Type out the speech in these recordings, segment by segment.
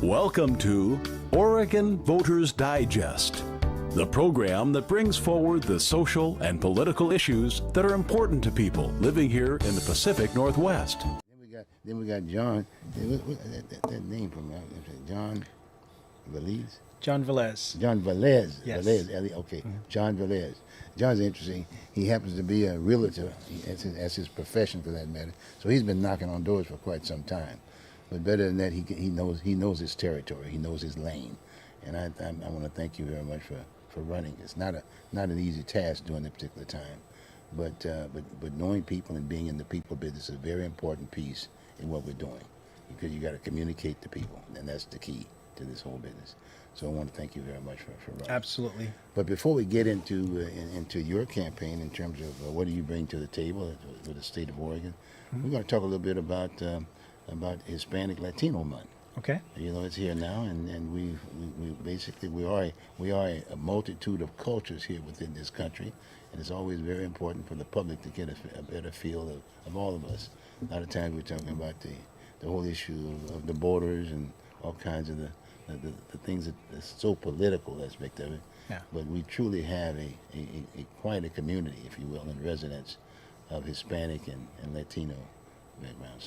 Welcome to Oregon Voters Digest, the program that brings forward the social and political issues that are important to people living here in the Pacific Northwest. Then we got John. That name from John Velez. John Velez. John Velez. Yes. Velez. Okay. Mm-hmm. John Velez. John's interesting. He happens to be a realtor. That's his profession, for that matter. So he's been knocking on doors for quite some time. But better than that, he knows his territory. He knows his lane. And I want to thank you very much for running. It's not an easy task during that particular time. But knowing people and being in the people business is a very important piece in what we're doing, because you got to communicate to people, and that's the key to this whole business. So I want to thank you very much for running. Absolutely. But before we get into your campaign in terms of what do you bring to the table with the state of Oregon, we're going to talk a little bit about Hispanic Latino Month. Okay. You know, it's here now, and we basically we are a multitude of cultures here within this country, and it's always very important for the public to get a better feel of all of us. A lot of times we're talking about the whole issue of the borders and all kinds of the things that's so political aspect of it. Yeah. But we truly have a quite a community, if you will, and residents of Hispanic and Latino background.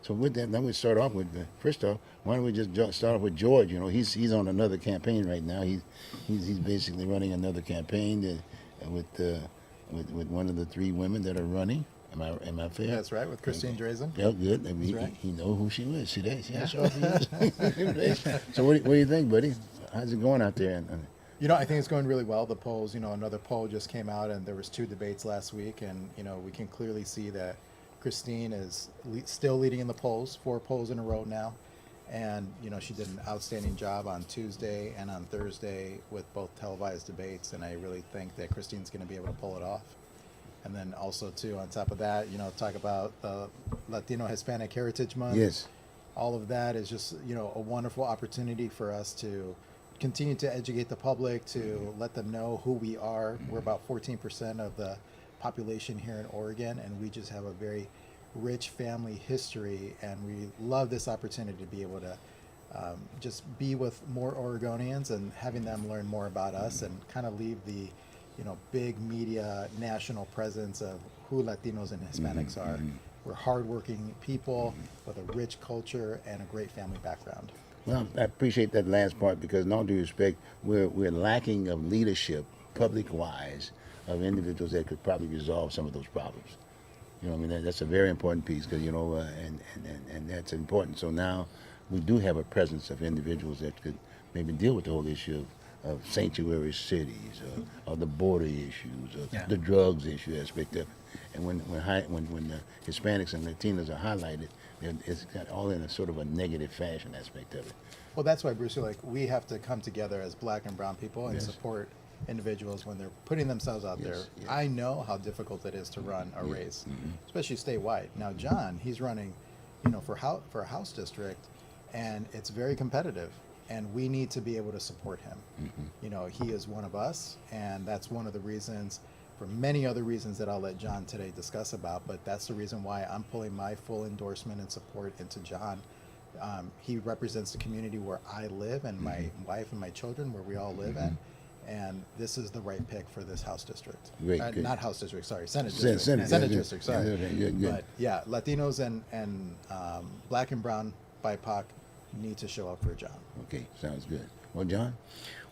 So with that, then we start off with first off, why don't we just start off with George? You know, he's on another campaign right now. He's basically running another campaign with one of the three women that are running. Am I fair? That's right, with Christine Drazen. Yeah, good. I mean, right. he knows who she is. See that? See how sharp he is? So what do you think, buddy? How's it going out there? You know, I think it's going really well. The polls, another poll just came out, and there was 2 debates last week, and we can clearly see that Christine is still leading in the polls, 4 polls in a row now. And, she did an outstanding job on Tuesday and on Thursday with both televised debates, and I really think that Christine's going to be able to pull it off. And then also, too, on top of that, talk about Latino Hispanic Heritage Month. Yes. All of that is just, a wonderful opportunity for us to continue to educate the public, to let them know who we are. We're about 14% of the population here in Oregon, and we just have a very rich family history, and we love this opportunity to be able to just be with more Oregonians and having them learn more about us and kind of leave the big media national presence of who Latinos and Hispanics are. We're hardworking people with a rich culture and a great family background. Well, I appreciate that last part, because in all due respect, we're lacking of leadership, public-wise, of individuals that could probably resolve some of those problems. I mean, that's a very important piece, because, and that's important. So now we do have a presence of individuals that could maybe deal with the whole issue of sanctuary cities, or the border issues, or the drugs issue aspect of it. And when the Hispanics and Latinos are highlighted, it's got all in a sort of a negative fashion aspect of it. Well, that's why, Bruce, we have to come together as Black and brown people and Yes. support individuals when they're putting themselves out there. Yes. I know how difficult it is to run a race, especially statewide. Now, John, he's running, for a House district, and it's very competitive, and we need to be able to support him. He is one of us, and that's one of the reasons, for many other reasons that I'll let John today discuss about, but that's the reason why I'm pulling my full endorsement and support into John. He represents the community where I live, and my wife and my children, where we all live in. And this is the right pick for this House district. Great, not House district, sorry, Senate district. Senate district, sorry. Good. But yeah, Latinos and Black and brown BIPOC need to show up for John. Okay, sounds good. Well, John?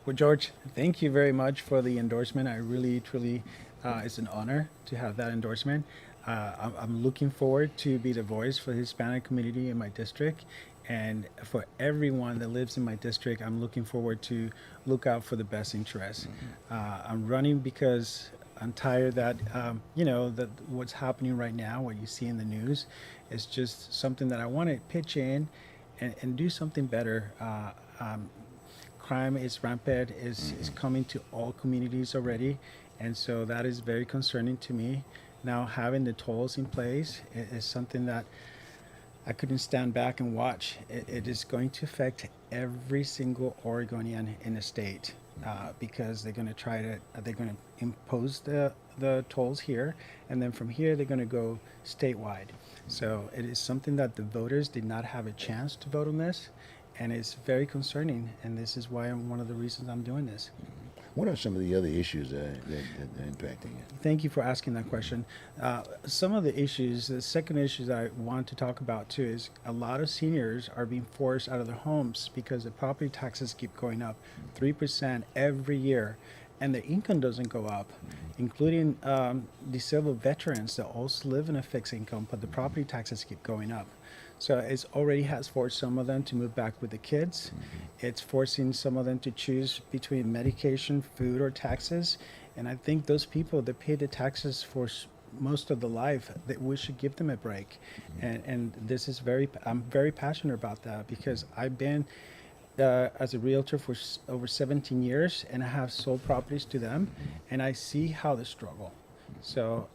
Well, George, thank you very much for the endorsement. I really, truly, it's an honor to have that endorsement. I'm looking forward to be the voice for the Hispanic community in my district. And for everyone that lives in my district, I'm looking forward to look out for the best interests. I'm running because I'm tired that, that what's happening right now, what you see in the news, is just something that I want to pitch in and do something better. Crime is rampant, is coming to all communities already. And so that is very concerning to me. Now having the tolls in place is something that I couldn't stand back and watch. It is going to affect every single Oregonian in the state because they're going to impose the tolls here, and then from here they're going to go statewide. So it is something that the voters did not have a chance to vote on this, and it's very concerning. And this is why one of the reasons I'm doing this. What are some of the other issues that are impacting it? Thank you for asking that question. Some of the issues, the second issue that I want to talk about too, is a lot of seniors are being forced out of their homes because the property taxes keep going up 3% every year, and the income doesn't go up, including disabled veterans that also live in a fixed income, but the property taxes keep going up. So it already has forced some of them to move back with the kids. It's forcing some of them to choose between medication, food, or taxes. And I think those people that pay the taxes for most of the life, that we should give them a break. And this is I'm very passionate about that, because I've been as a realtor for over 17 years, and I have sold properties to them, and I see how they struggle. So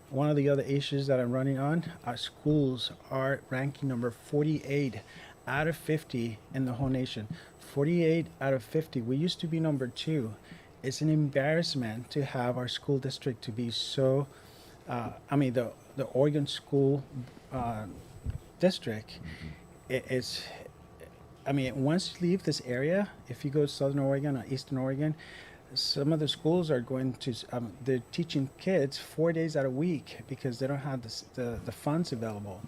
one of the other issues that I'm running on, our schools are ranking number 48 out of 50 in the whole nation. 48 out of 50. We used to be number 2. It's an embarrassment to have our school district to be so, the Oregon school district is, once you leave this area, if you go to Southern Oregon or Eastern Oregon, some of the schools are going to, they're teaching kids 4 days out of week because they don't have the funds available.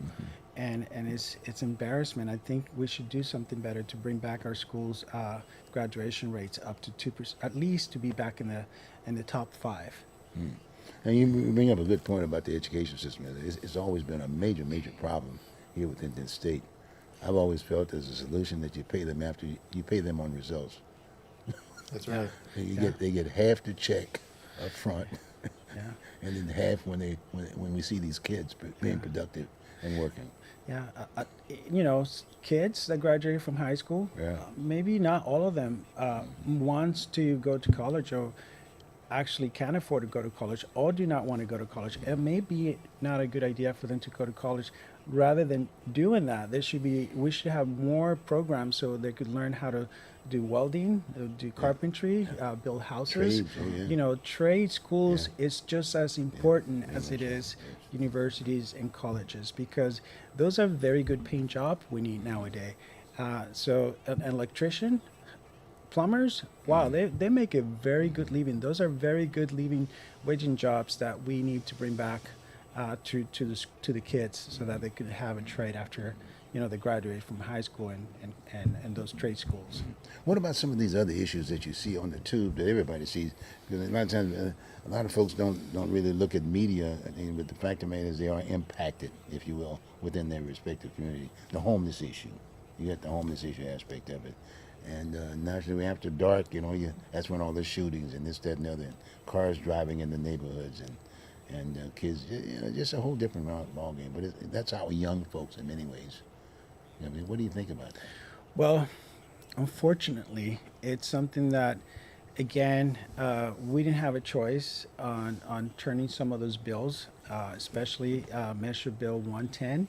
And it's embarrassment. I think we should do something better to bring back our schools' graduation rates up to 2%, at least to be back in the top 5. And you bring up a good point about the education system. It's always been a major problem here within the state. I've always felt there's a solution that you pay them after you pay them on results. That's right. They get half the check up front, Yeah. and then half when we see these kids being productive and working. Yeah, kids that graduate from high school, maybe not all of them wants to go to college or actually can afford to go to college, or do not want to go to college. It may be not a good idea for them to go to college. Rather than doing that, we should have more programs so they could learn how to do welding, do carpentry, build houses. Trades, Trade schools is just as important as it is universities and colleges, because those are very good paying jobs we need nowadays. So an electrician, plumbers, wow, they make a very good living. Those are very good living waging jobs that we need to bring back to the kids, so that they could have a trade after they graduate from high school and those trade schools. What about some of these other issues that you see on the tube that everybody sees? Because a lot of times, a lot of folks don't really look at media, but the fact of the matter is they are impacted, if you will, within their respective community. The homeless issue, you got the homeless issue aspect of it, and naturally after dark, that's when all the shootings and this, that, and the other, and cars driving in the neighborhoods and kids, just a whole different ball game. But that's our young folks in many ways. What do you think about that? Well, unfortunately, it's something that, again, we didn't have a choice on turning some of those bills, especially Measure Bill 110.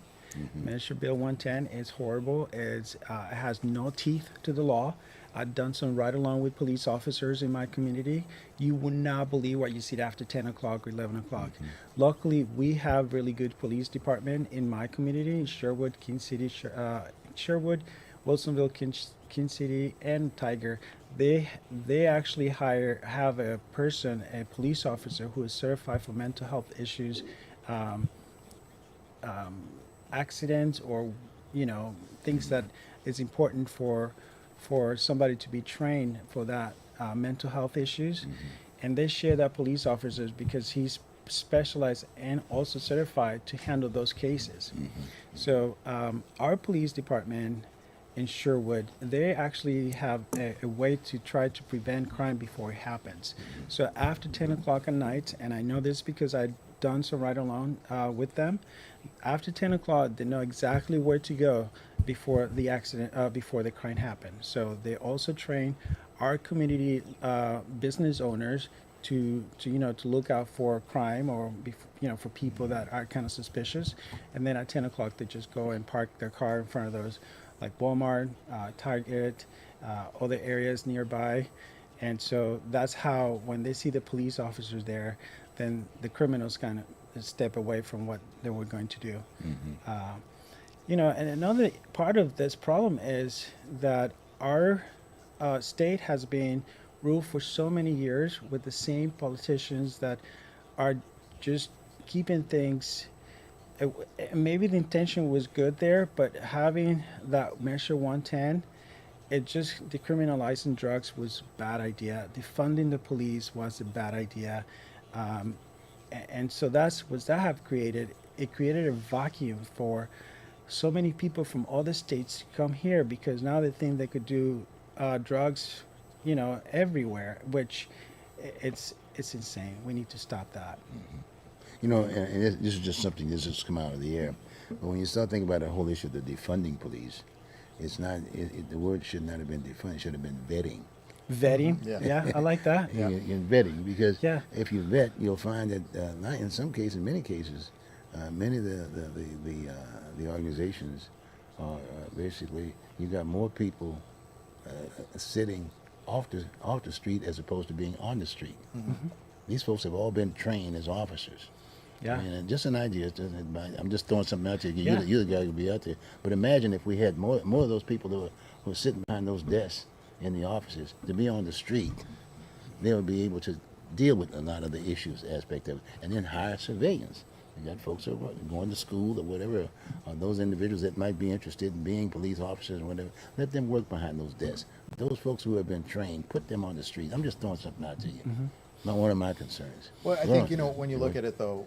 Measure Bill 110 is horrible. It has no teeth to the law. I've done some ride along with police officers in my community. You would not believe what you see after 10 o'clock or 11 o'clock. Luckily, we have really good police department in my community, in Sherwood, King City, Sherwood, Wilsonville, King City, and Tiger. They actually have a police officer who is certified for mental health issues, accidents, or things that is important for somebody to be trained for that mental health issues. And they share that police officers because he's specialized and also certified to handle those cases. So our police department in Sherwood, they actually have a way to try to prevent crime before it happens. So after 10 o'clock at night, and I know this because I've done some ride along with them, after 10 o'clock, they know exactly where to go before the accident, before the crime happened. So they also train our community business owners to look out for crime, or for people that are kind of suspicious. And then at 10 o'clock, they just go and park their car in front of those, like Walmart, Target, other areas nearby. And so that's how, when they see the police officers there, then the criminals kind of step away from what they were going to do. And another part of this problem is that our state has been ruled for so many years with the same politicians that are just keeping things. Maybe the intention was good there, but having that Measure 110, it just decriminalizing drugs was a bad idea. Defunding the police was a bad idea. Um, and so that's what that have created. It created a vacuum for so many people from other states to come here because now they think they could do drugs, everywhere. Which it's insane. We need to stop that. And this is just something that's just come out of the air. But when you start thinking about the whole issue of the defunding police, it's not. The word should not have been defund. It should have been vetting. Vetting, Yeah. yeah, I like that. Yeah. In vetting, because Yeah. if you vet, you'll find that not in some cases, many cases, many of the organizations are basically you got more people sitting off the street as opposed to being on the street. Mm-hmm. These folks have all been trained as officers. Yeah. And just an idea. I'm just throwing something out there. Yeah. You're the guy who'll be out there. But imagine if we had more of those people who were sitting behind those desks in the offices to be on the street. They would be able to deal with a lot of the issues aspect of it, and then hire civilians. You got folks who are going to school or whatever, or those individuals that might be interested in being police officers or whatever. Let them work behind those desks. Those folks who have been trained, put them on the street. I'm just throwing something out to you. Mm-hmm. Not one of my concerns. Well, I Go think, on. when you look at it though,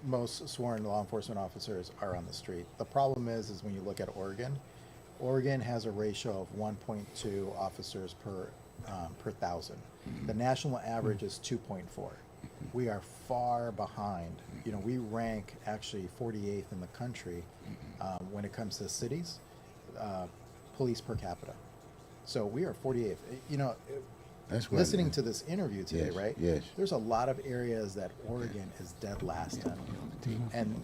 most sworn law enforcement officers are on the street. The problem is when you look at Oregon has a ratio of 1.2 officers per thousand. The national average is 2.4. We are far behind. We rank actually 48th in the country when it comes to cities, police per capita. So we are 48th. That's right. Listening to this interview today, Yes, right? yes. There's a lot of areas that Oregon is dead last in. And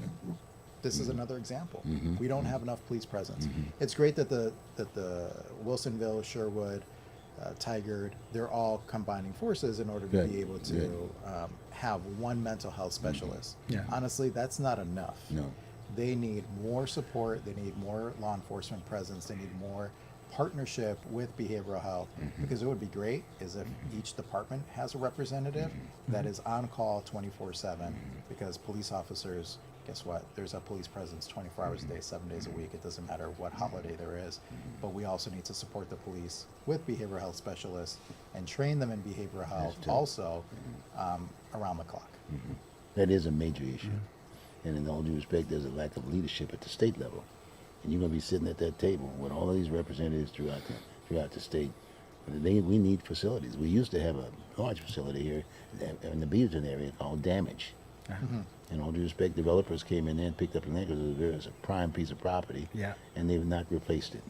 this is another example. We don't have enough police presence. It's great that the Wilsonville, Sherwood, Tigard, they're all combining forces in order to Good, be able to have one mental health specialist. Yeah. Honestly, that's not enough. No. They need more support. They need more law enforcement presence. They need more partnership with behavioral health, because it would be great is if each department has a representative that is on call 24/7, because police officers, guess what, there's a police presence 24 hours a day, 7 days a week. It doesn't matter what holiday there is. But we also need to support the police with behavioral health specialists and train them in behavioral health also around the clock. That is a major issue. And in all due respect, there's a lack of leadership at the state level. And you're going to be sitting at that table with all of these representatives throughout the state. We need facilities. We used to have a large facility here in the Beaverton area called Damage. In all due respect, developers came in there and picked up the land because it was a prime piece of property. Yeah. And they've not replaced it.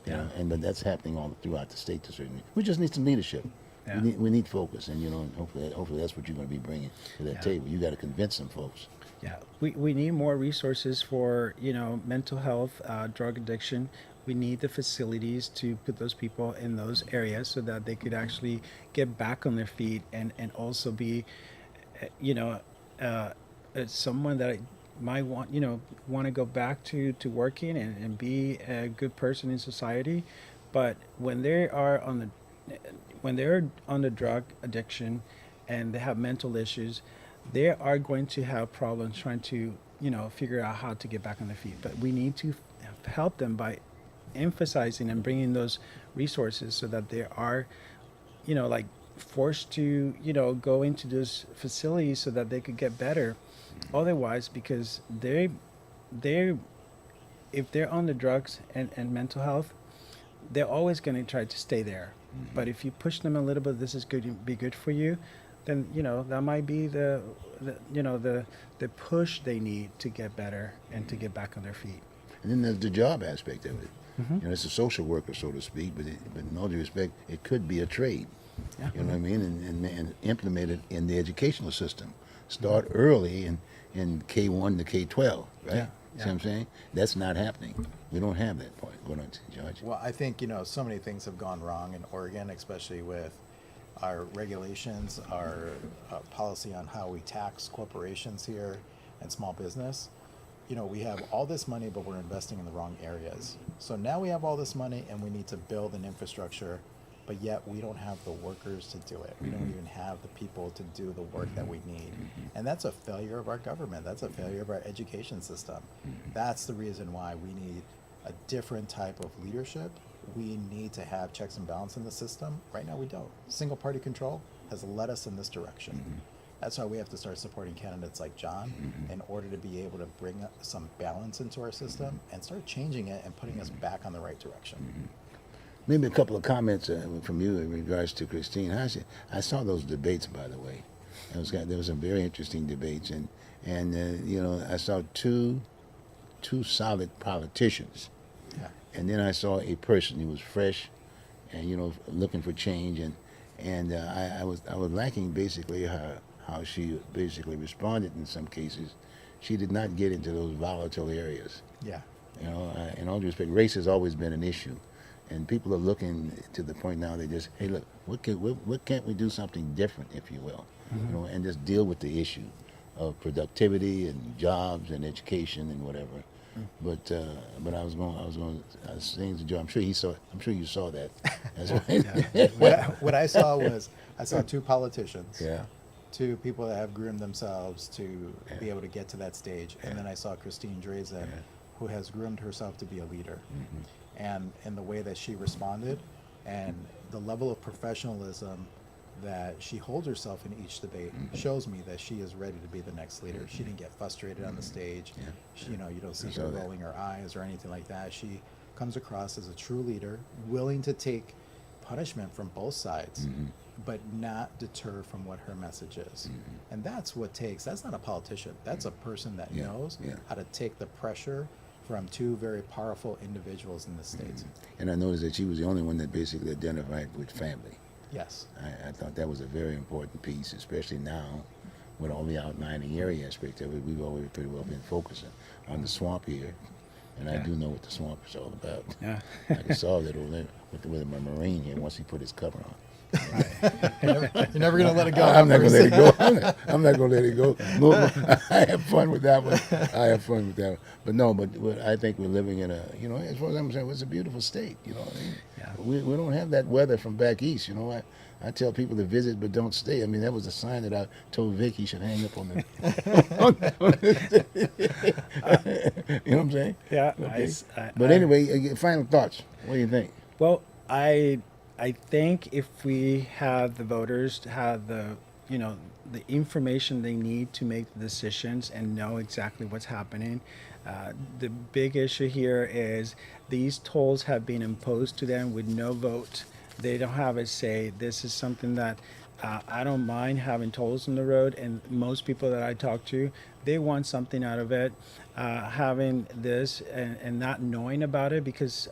Yeah. But that's happening all throughout the state to certainly. We just need some leadership. Yeah. We need focus, and and hopefully that's what you're going to be bringing to that table. You got to convince some folks. Yeah, we need more resources for mental health, drug addiction. We need the facilities to put those people in those areas so that they could actually get back on their feet and also be, someone that might want to go back to working and be a good person in society. But when they're on the drug addiction and they have mental issues, they are going to have problems trying to, figure out how to get back on their feet. But we need to help them by emphasizing and bringing those resources so that they are, forced to, go into those facilities so that they could get better. Otherwise, because if they're on the drugs and mental health, they're always going to try to stay there. But if you push them a little bit, this is going to be good for you, then that might be the push they need to get better and to get back on their feet. And then there's the job aspect of it. It's a social worker, so to speak, but in all due respect, it could be a trade. Yeah. You know what I mean? And implement it in the educational system. Start early in K1 to K12, right? Yeah. See what I'm saying? That's not happening. We don't have that point. Go on, George. Well, I think, so many things have gone wrong in Oregon, especially with our regulations, our policy on how we tax corporations here and small business. we have all this money, but we're investing in the wrong areas. So now we have all this money and we need to build an infrastructure, but yet we don't have the workers to do it. We don't even have the people to do the work that we need. And that's a failure of our government. That's a failure of our education system. That's the reason why we need a different type of leadership. We need to have checks and balance in the system. Right now we don't. Single party control has led us in this direction. That's why we have to start supporting candidates like John in order to be able to bring some balance into our system and start changing it and putting us back on the right direction. Maybe a couple of comments from you in regards to Christine. I saw those debates, by the way. There was some very interesting debates, and I saw two solid politicians. Yeah. And then I saw a person who was fresh and looking for change, and I was lacking basically how she basically responded in some cases. She did not get into those volatile areas. Yeah. In all due respect, race has always been an issue, and people are looking to the point now. They just, hey, look, what can't we do something different, if you will, and just deal with the issue of productivity and jobs and education and whatever. But I was saying to Joe, I'm sure you saw that as well. What I saw was two politicians. Yeah. Two people that have groomed themselves to be able to get to that stage. And then I saw Christine Drazen, who has groomed herself to be a leader. And in the way that she responded and the level of professionalism that she holds herself in each debate shows me that she is ready to be the next leader. She didn't get frustrated on the stage. She, you don't see her rolling her eyes or anything like that. She comes across as a true leader, willing to take punishment from both sides, but not deter from what her message is. And that's what takes. That's not a politician. That's a person that knows how to take the pressure from two very powerful individuals in the States. And I noticed that she was the only one that basically identified with family. Yes. I thought that was a very important piece, especially now with all the outlining area aspect of it. We've always pretty well been focusing on the swamp here, and I do know what the swamp is all about. Yeah. I can solve that over there with my Marine here once he put his cover on. You're never going to let it go. I'm not going to let it go. I'm not going to let it go. No, I have fun with that one. But no, but I think we're living in a, as far as I'm concerned, it's a beautiful state. You know what I mean? Yeah. We don't have that weather from back east. I tell people to visit but don't stay. I mean, that was a sign that I told Vic he should hang up on the. You know what I'm saying? Yeah. Okay. But anyway, final thoughts. What do you think? Well, I think if we have the voters to have the information they need to make the decisions and know exactly what's happening. The big issue here is these tolls have been imposed to them with no vote. They don't have a say. This is something that I don't mind having tolls on the road, and most people that I talk to, they want something out of it. Having this and not knowing about it, because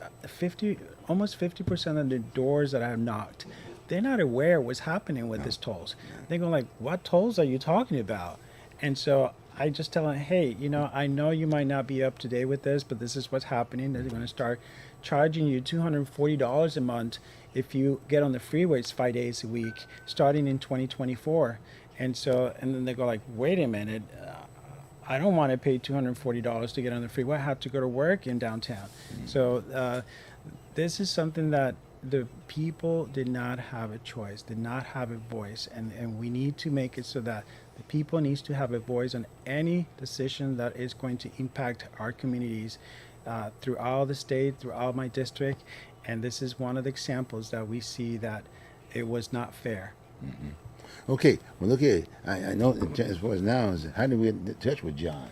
almost 50% of the doors that I have knocked, they're not aware what's happening with these tolls. They go like, what tolls are you talking about? And so I just tell them, hey, I know you might not be up to date with this, but this is what's happening. They're going to start charging you $240 a month if you get on the freeways 5 days a week, starting in 2024. And then they go like, wait a minute, I don't want to pay $240 to get on the freeway. I have to go to work in downtown. So this is something that the people did not have a choice, did not have a voice, and we need to make it so that the people needs to have a voice on any decision that is going to impact our communities throughout the state, throughout my district. And this is one of the examples that we see that it was not fair. Okay, well, look here. I know as far as now, how do we get in touch with John?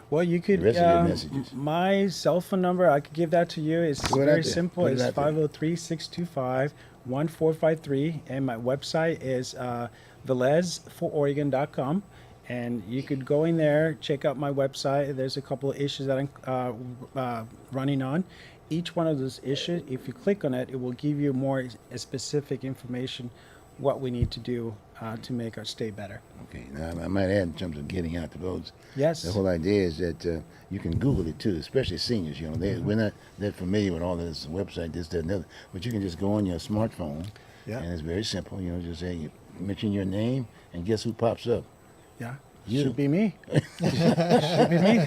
Well, you could, the rest of your messages. My cell phone number, I could give that to you. It's very simple. It's 503-625-1453. And my website is velezfororegon.com. And you could go in there, check out my website. There's a couple of issues that I'm running on. Each one of those issues, if you click on it, it will give you more specific information what we need to do to make our state better. Okay, now I might add in terms of getting out the votes. Yes. The whole idea is that you can Google it too, especially seniors. We're not that familiar with all this website, this, that, and the other. But you can just go on your smartphone, and it's very simple. Just say, you mention your name, and guess who pops up? Yeah. You. Should be me. Should be me.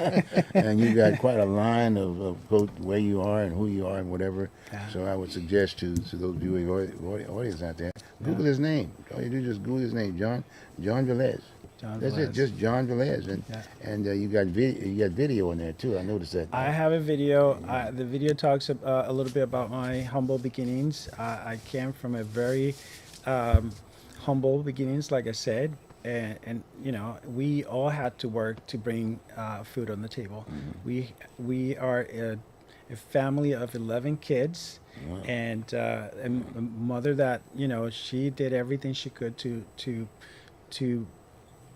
And you got quite a line of both where you are and who you are and whatever. Yeah. So I would suggest to those viewing audience out there, Google his name. All you do is just Google his name, John Velez. John That's Velez. it, just John Velez, and you got video in there too. I noticed that. I have a video. The video talks a little bit about my humble beginnings. I came from a very humble beginnings, like I said, and you know, we all had to work to bring food on the table. We are a family of 11 kids. Wow. And a mother that, you know, she did everything she could to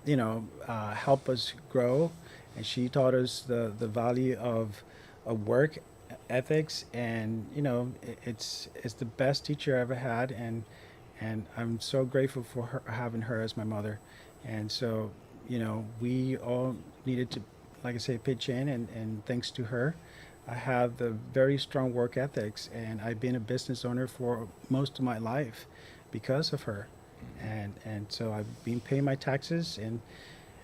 you know, help us grow, and she taught us the value of work ethics, and you know, it's the best teacher I ever had, and I'm so grateful for her, having her as my mother. And so, you know, we all needed to, like I say, pitch in, and thanks to her, I have the very strong work ethics, and I've been a business owner for most of my life because of her. And so I've been paying my taxes, and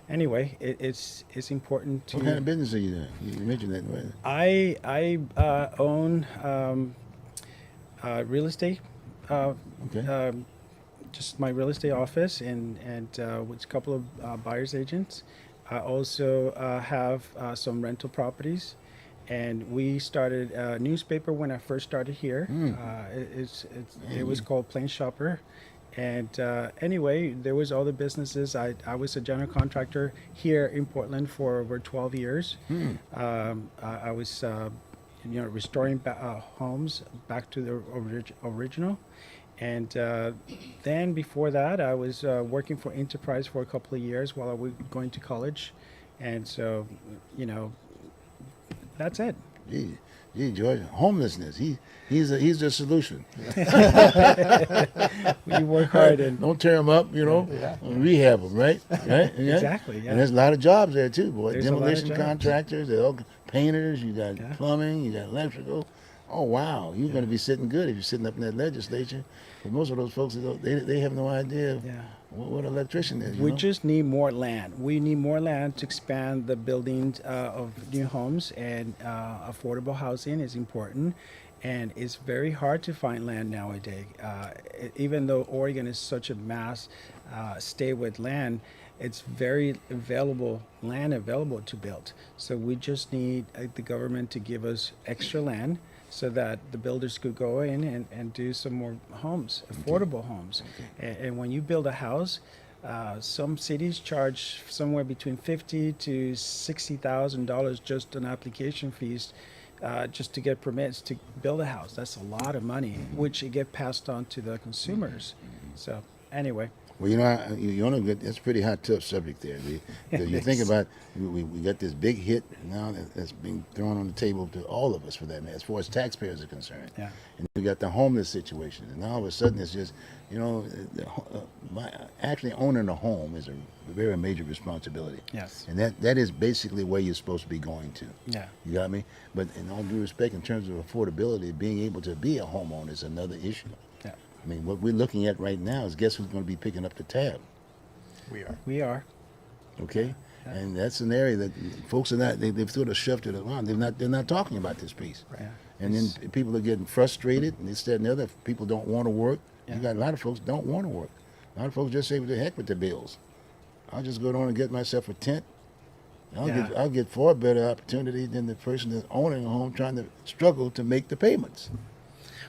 anyway, it's important to. What kind of business are you doing? You mentioned that. Right? I own real estate. Okay. Just my real estate office, and with a couple of buyers agents. I also have some rental properties. And we started a newspaper when I first started here. It was called Plain Shopper. And anyway, there was other businesses. I was a general contractor here in Portland for over 12 years. I was, you know, restoring homes back to the original. And then before that, I was working for Enterprise for a couple of years while I was going to college. And so, you know, that's it. Gee, George, homelessness. He's the solution. We work hard and Don't tear them up, you know. Rehab them, right? Right? Yeah. Exactly, yeah. And there's a lot of jobs there too, boy. There's a lot of Demolition jobs. contractors, there's all painters. You got Yeah. plumbing. You got electrical. Oh wow, you're going to be sitting good if you're sitting up in that legislature. But most of those folks, they have no idea Yeah. what an electrician is. we know? just need more land. We need more land to expand the building of new homes, and affordable housing is important. And it's very hard to find land nowadays. Even though Oregon is such a mass state with land, it's very land available to build. So we just need the government to give us extra land so that the builders could go in and do some more homes, affordable homes. And when you build a house, some cities charge somewhere between $50,000 to $60,000 just on application fees, just to get permits to build a house. That's a lot of money, which it get passed on to the consumers. So anyway. Well, you know, you know, that's a pretty hot, tough subject there. Because you think about, we got this big hit now that's being thrown on the table to all of us, for that matter, as far as taxpayers are concerned. Yeah. And we got the homeless situation, and all of a sudden it's just, you know, actually owning a home is a very major responsibility. Yes. And that is basically where you're supposed to be going to. Yeah. You got me? But in all due respect, in terms of affordability, being able to be a homeowner is another issue. Yeah. I mean, what we're looking at right now is, guess who's going to be picking up the tab? We are. Okay, and that's an area that folks are not. They've sort of shoved it around. They're not talking about this piece. Yeah. And then people are getting frustrated, and this, that, and the other. People don't want to work. Yeah. You got a lot of folks don't want to work. A lot of folks just say, "What the heck with the bills? I'll just go down and get myself a tent. I'll get far better opportunity than the person that's owning a home trying to struggle to make the payments."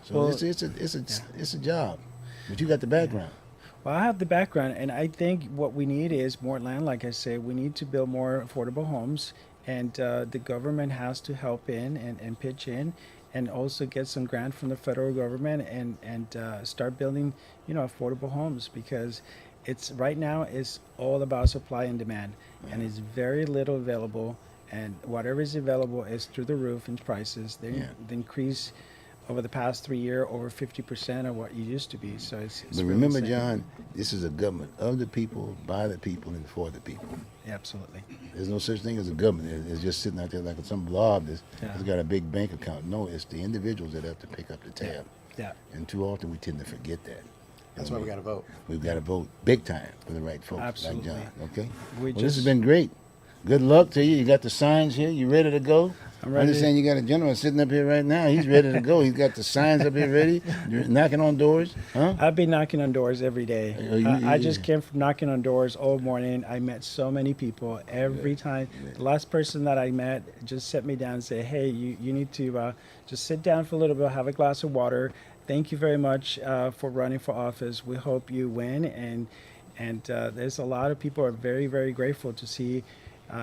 So Well, it's a job, but you got the background. Well, I have the background, and I think what we need is more land. Like I say, we need to build more affordable homes, and the government has to help in and pitch in, and also get some grant from the federal government and start building, you know, affordable homes, because it's right now it's all about supply and demand, and it's very little available, and whatever is available is through the roof in prices. They increase over the past 3 years over 50% of what you used to be. So it's But really remember, insane. John, this is a government of the people, by the people, and for the people. Absolutely. There's no such thing as a government. It's just sitting out there like some blob that's Yeah. got a big bank account. No, it's the individuals that have to pick up the tab. Yeah. And too often we tend to forget that. That's why we got to vote. We've got to vote big time for the right folks Absolutely. like John. Okay. We Well, this has just- been great. Good luck to you. You got the signs here. You ready to go? I'm I ready. understand you got a gentleman sitting up here right now. He's ready to go. He's got the signs up here ready. You're knocking on doors, huh? I've been knocking on doors every day. I just came from knocking on doors all morning. I met so many people every time. The last person that I met just set me down and said, hey, you need to just sit down for a little bit, have a glass of water. Thank you very much for running for office. We hope you win. And there's a lot of people are very, very grateful to see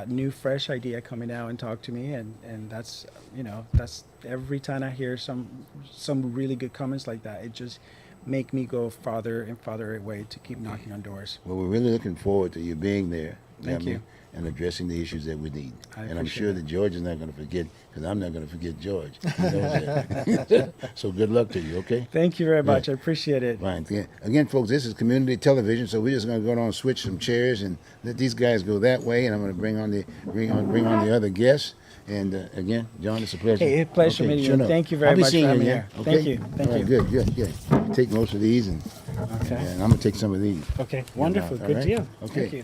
new, fresh idea coming out and talk to me. And that's, that's every time I hear some really good comments like that, it just make me go farther and farther away to keep knocking on doors. Well, we're really looking forward to you being there. Thank you. And addressing the issues that we need. I And I'm appreciate sure it. that George is not going to forget, because I'm not going to forget George. He knows that. So good luck to you, okay? Thank you very much. I appreciate it. Fine. Again, folks, this is community television, so we're just going to go on and switch some chairs and let these guys go that way, and I'm going to bring on the other guests. And again, John, it's a pleasure. Hey, it's a pleasure meeting you. sure enough. Thank you very I'll be much seeing for having you me again, here. okay? Thank you. Thank All right, you. good. Take most of these, and Okay. I'm going to take some of these. Okay. Wonderful. All Good right? deal. Okay. Thank you.